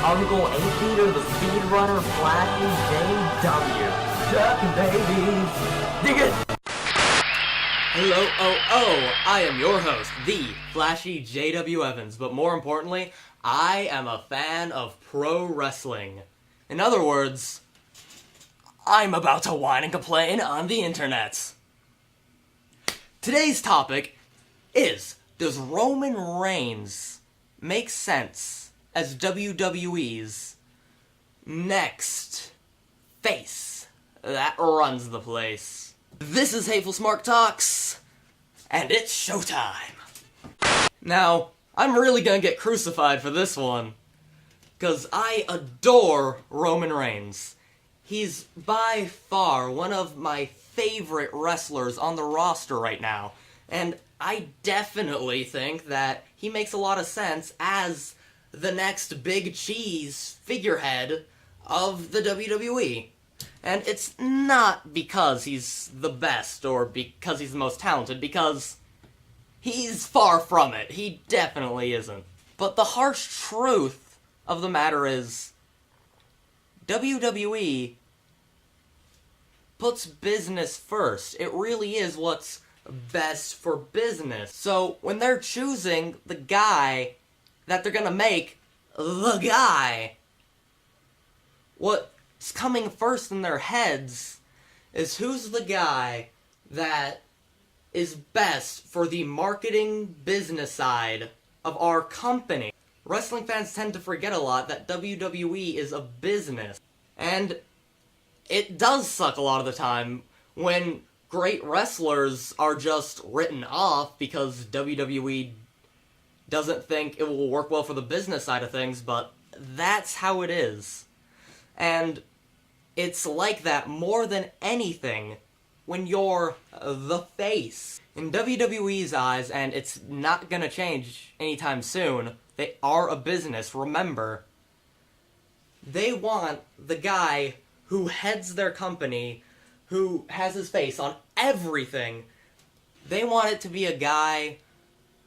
Uncle 8-Liter, the speedrunner, Flashy JW. Chuck, baby. Dig it! Hello, I am your host, the Flashy JW Evans, but more importantly, I am a fan of pro wrestling. In other words, I'm about to whine and complain on the internet. Today's topic is, does Roman Reigns make sense as WWE's next face that runs the place? This is Hateful Smark Talks, and it's showtime. Now, I'm really gonna get crucified for this one, because I adore Roman Reigns. He's by far one of my favorite wrestlers on the roster right now, and I definitely think that he makes a lot of sense as the next big cheese figurehead of the WWE. And it's not because he's the best or because he's the most talented, because he's far from it. He definitely isn't. But the harsh truth of the matter is, WWE puts business first. It really is what's best for business. So when they're choosing the guy that they're gonna make the guy, what's coming first in their heads is who's the guy that is best for the marketing business side of our company. Wrestling fans tend to forget a lot that WWE is a business. And it does suck a lot of the time when great wrestlers are just written off because WWE doesn't think it will work well for the business side of things, but that's how it is. And it's like that more than anything when you're the face. In WWE's eyes, and it's not gonna change anytime soon, they are a business, remember. They want the guy who heads their company, who has his face on everything. They want it to be a guy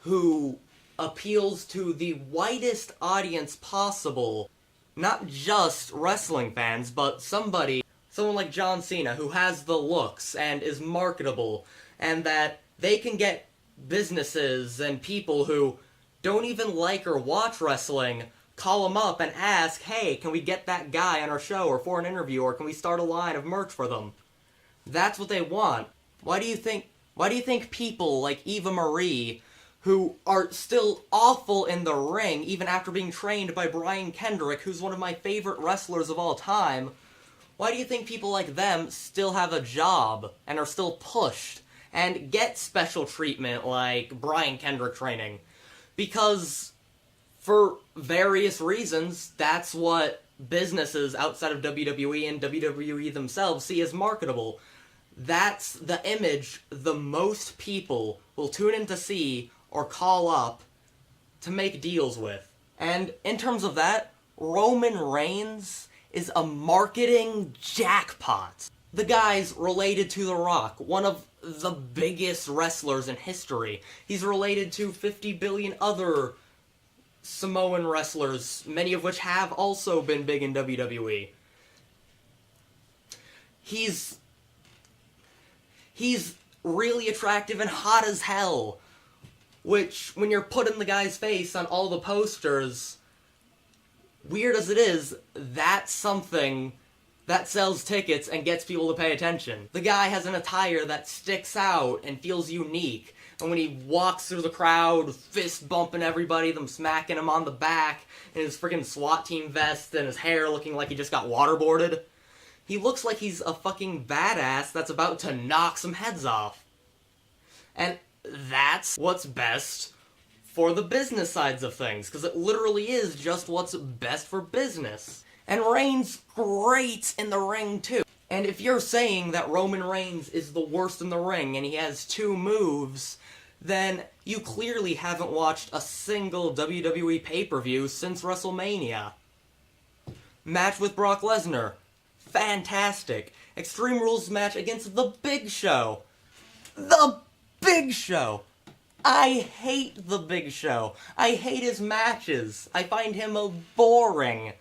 who appeals to the widest audience possible. Not just wrestling fans, but someone like John Cena, who has the looks and is marketable, and that they can get businesses and people who don't even like or watch wrestling call them up and ask, hey, can we get that guy on our show or for an interview, or can we start a line of merch for them? That's what they want. Why do you think people like Eva Marie, who are still awful in the ring, even after being trained by Brian Kendrick, who's one of my favorite wrestlers of all time, why do you think people like them still have a job and are still pushed and get special treatment like Brian Kendrick training? Because for various reasons, that's what businesses outside of WWE and WWE themselves see as marketable. That's the image the most people will tune in to see or call up to make deals with. And in terms of that, Roman Reigns is a marketing jackpot. The guy's related to The Rock, one of the biggest wrestlers in history. He's related to 50 billion other Samoan wrestlers, many of which have also been big in WWE. He's really attractive and hot as hell, which, when you're putting the guy's face on all the posters, weird as it is, that's something that sells tickets and gets people to pay attention. The guy has an attire that sticks out and feels unique, and when he walks through the crowd, fist bumping everybody, them smacking him on the back, in his freaking SWAT team vest and his hair looking like he just got waterboarded, he looks like he's a fucking badass that's about to knock some heads off. And that's what's best for the business sides of things, because it literally is just what's best for business. And Reigns great in the ring too. And if you're saying that Roman Reigns is the worst in the ring and he has 2 moves, then you clearly haven't watched a single WWE pay-per-view since WrestleMania. Match with Brock Lesnar, fantastic. Extreme Rules match against The Big Show. The Big Show! I hate The Big Show. I hate his matches. I find him boring.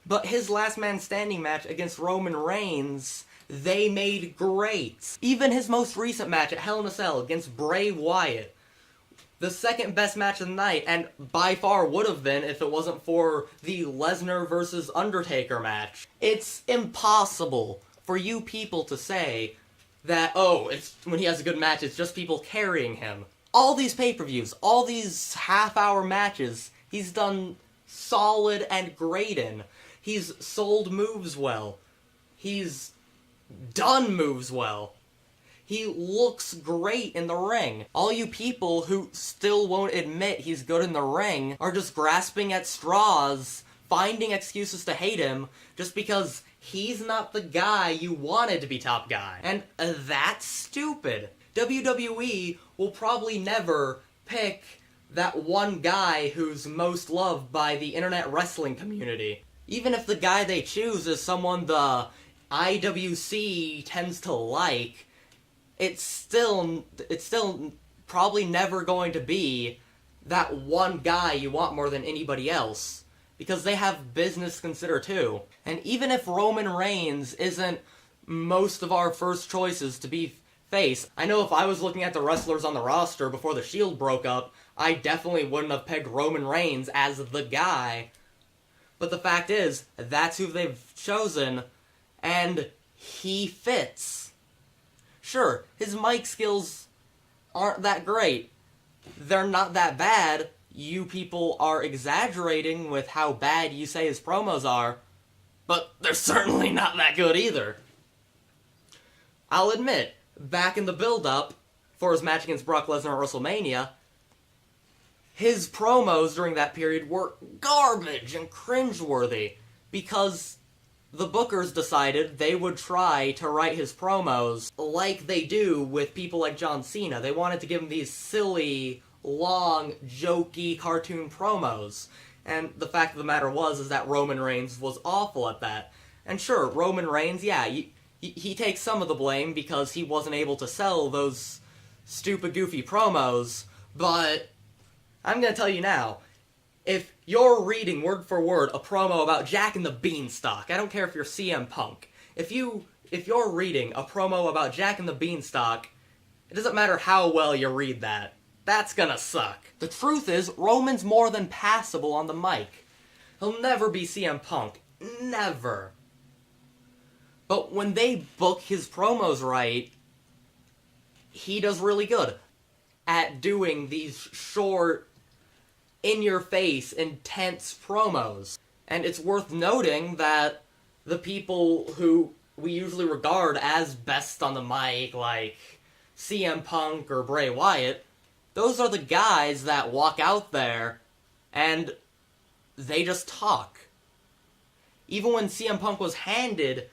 But his last man standing match against Roman Reigns, they made great. Even his most recent match at Hell in a Cell against Bray Wyatt, the second best match of the night, and by far would have been if it wasn't for the Lesnar versus Undertaker match. It's impossible for you people to say that, oh, it's when he has a good match, it's just people carrying him. All these pay-per-views, all these half-hour matches, he's done solid and great in. He's sold moves well. He's done moves well. He looks great in the ring. All you people who still won't admit he's good in the ring are just grasping at straws, finding excuses to hate him, just because he's not the guy you wanted to be top guy. And that's stupid. WWE will probably never pick that one guy who's most loved by the internet wrestling community. Even if the guy they choose is someone the IWC tends to like, it's still probably never going to be that one guy you want more than anybody else, because they have business to consider too. And even if Roman Reigns isn't most of our first choices to be face, I know if I was looking at the wrestlers on the roster before the Shield broke up, I definitely wouldn't have pegged Roman Reigns as the guy. But the fact is, that's who they've chosen, and he fits. Sure, his mic skills aren't that great. They're not that bad. You people are exaggerating with how bad you say his promos are, but they're certainly not that good either. I'll admit, back in the build-up for his match against Brock Lesnar at WrestleMania, his promos during that period were garbage and cringeworthy, because the bookers decided they would try to write his promos like they do with people like John Cena. They wanted to give him these silly, long, jokey cartoon promos. And the fact of the matter is that Roman Reigns was awful at that. And sure, Roman Reigns, yeah, he takes some of the blame because he wasn't able to sell those stupid, goofy promos, but I'm gonna tell you now, if you're reading word for word a promo about Jack and the Beanstalk, I don't care if you're CM Punk, if you're reading a promo about Jack and the Beanstalk, it doesn't matter how well you read that, that's gonna suck. The truth is, Roman's more than passable on the mic. He'll never be CM Punk. Never. But when they book his promos right, he does really good at doing these short, in-your-face, intense promos. And it's worth noting that the people who we usually regard as best on the mic, like CM Punk or Bray Wyatt, those are the guys that walk out there and they just talk. Even when CM Punk was handed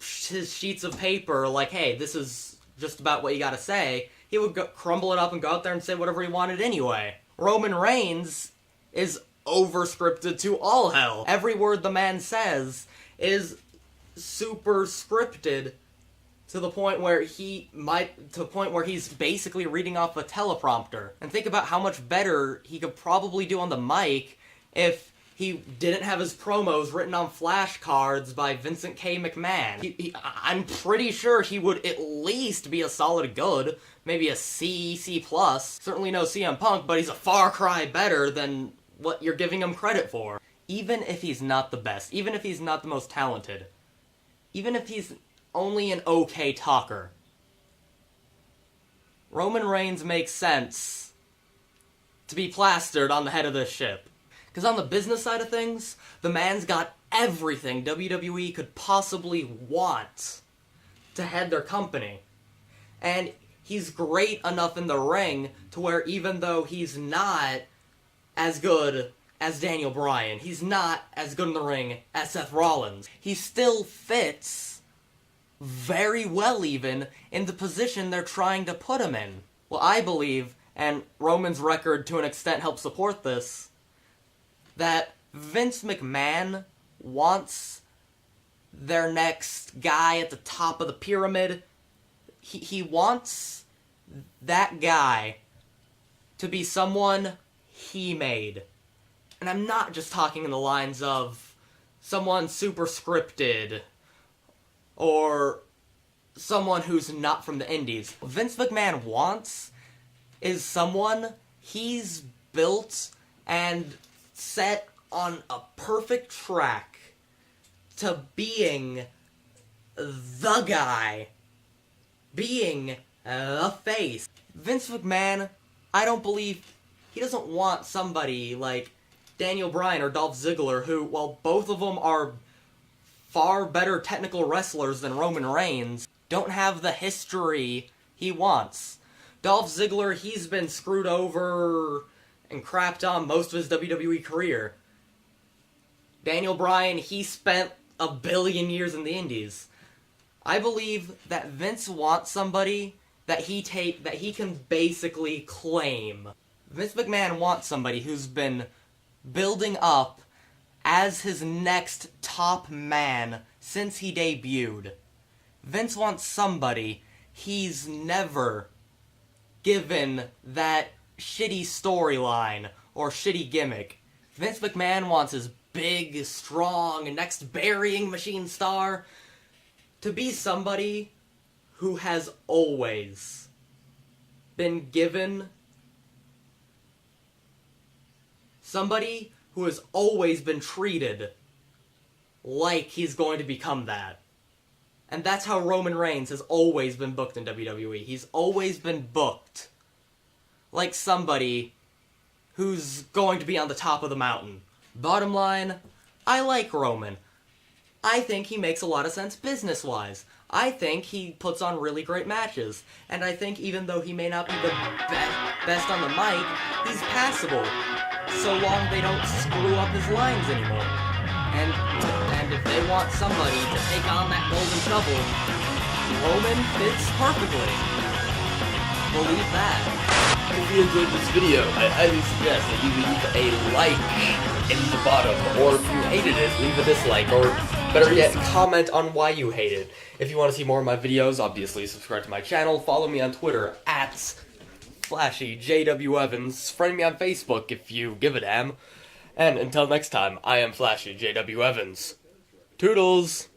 his sheets of paper, like, hey, this is just about what you gotta say, he would crumble it up and go out there and say whatever he wanted anyway. Roman Reigns is over-scripted to all hell. Every word the man says is super scripted to the point where he's basically reading off a teleprompter. And think about how much better he could probably do on the mic if he didn't have his promos written on flashcards by Vincent K. McMahon. I'm pretty sure he would at least be a solid good, maybe a C, C+. Certainly no CM Punk, but he's a far cry better than what you're giving him credit for. Even if he's not the best, even if he's not the most talented, even if he's only an okay talker, Roman Reigns makes sense to be plastered on the head of this ship. Because on the business side of things, the man's got everything WWE could possibly want to head their company. And he's great enough in the ring to where even though he's not as good as Daniel Bryan, he's not as good in the ring as Seth Rollins, he still fits very well even in the position they're trying to put him in. Well, I believe, and Roman's record to an extent helps support this, that Vince McMahon wants their next guy at the top of the pyramid. He wants that guy to be someone he made. And I'm not just talking in the lines of someone super scripted, or someone who's not from the indies. What Vince McMahon wants is someone he's built and set on a perfect track to being the guy, being the face. Vince McMahon, I don't believe, he doesn't want somebody like Daniel Bryan or Dolph Ziggler, who, while both of them are far better technical wrestlers than Roman Reigns, don't have the history he wants. Dolph Ziggler, he's been screwed over and crapped on most of his WWE career. Daniel Bryan, he spent a billion years in the indies. I believe that Vince wants somebody that he can basically claim. Vince McMahon wants somebody who's been building up as his next top man since he debuted. Vince wants somebody he's never given that shitty storyline or shitty gimmick. Vince McMahon wants his big, strong, next burying machine star to be somebody who has always been given, somebody who has always been treated like he's going to become that. And that's how Roman Reigns has always been booked in WWE. He's always been booked like somebody who's going to be on the top of the mountain. Bottom line, I like Roman. I think he makes a lot of sense business-wise. I think he puts on really great matches. And I think even though he may not be the best on the mic, he's passable, so long they don't screw up his lines anymore. And if they want somebody to take on that golden shovel, Roman fits perfectly. Believe that. If you enjoyed this video, I highly suggest that you leave a like in the bottom, or if you hated it, leave a dislike, or better yet, comment on why you hate it. If you want to see more of my videos, obviously subscribe to my channel, follow me on Twitter, @FlashyJWEvans, friend me on Facebook if you give a damn, and until next time, I am Flashy JW Evans. Toodles!